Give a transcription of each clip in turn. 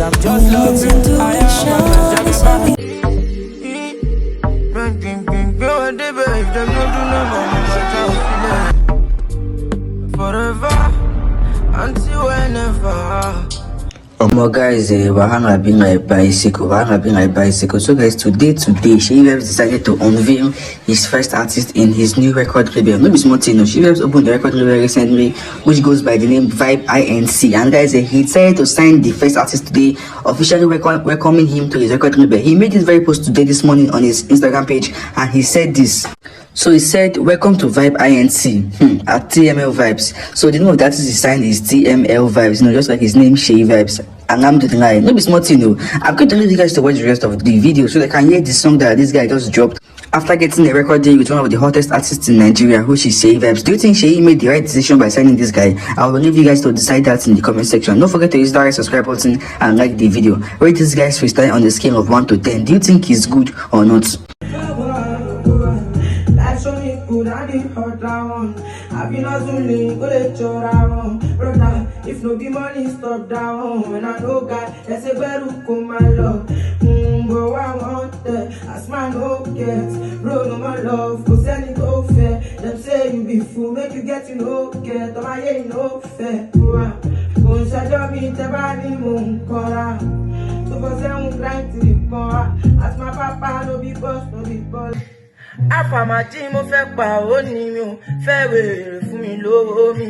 I'm just loving. I am forever until whenever. Guys, we're having a bicycle. So guys, today seyivibez decided to unveil his first artist in his new record label. No be small thing, no. Seyivibez opened the record label recently, which goes by the name vibeinc. And guys, he decided to sign the first artist today, officially welcoming him to his record label. He made this very post today, this morning, on his Instagram page, and he said this. So he said, "Welcome to vibeinc at TML Vibes." So the name of the artist he signed is TML Vibes, just like his name, Seyivibez. And I'm doing like, no be small thing, no. I'm going to leave you guys to watch the rest of the video so they can hear the song that this guy just dropped after getting a record deal with one of the hottest artists in Nigeria, which is Seyivibez. Do you think Seyi made the right decision by signing this guy? I will leave you guys to decide that in the comment section. Don't forget to use the subscribe button and like the video. Rate this guy's freestyle on the scale of 1 to 10. Do you think he's good or not? If no be money, stop down. When I know God, there's a better come my love. Bro, I want that. As my no gets, bro, no my love. Go send it go fair. Them say you be fool, make you get no get. To my ain't no fair. Go shut me, the body moon, Cora. So for them, grind to the core. As my papa, no be boss, no be boss. Àfàmàtí mo fẹ́ pa ó ní mi ò fẹ́ wèrè fún mi lówó mi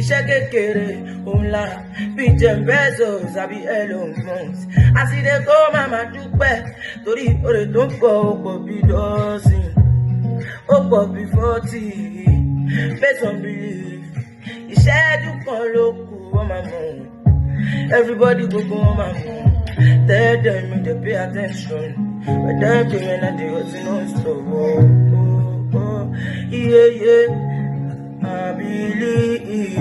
iṣẹ́ kékeré òun lára bí Bezos àbí Elon Musk àsìdè kó màmá dúpẹ́ torí oore tó ń pọ̀ ó pọ̀ bí dọ́sìn ó pọ̀ bí 40 based on belief ìṣẹ́jú kan ló kù wọ́n máa mọ̀ everybody gbogbo wọn máa mọ̀ tell them make they pay attention. But that thing and I do what's no stop. Yeah, I believe.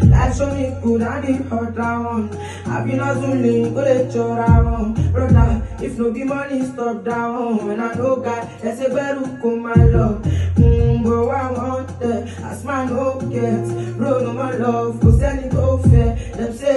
That's only good and the hot down. I've been hustling, go let your around. Brother, if no be money, stop down. When I know God, there's a better come my love. Bro, I want that. As my no gets, bro, no my love. Go send it go fair. Them say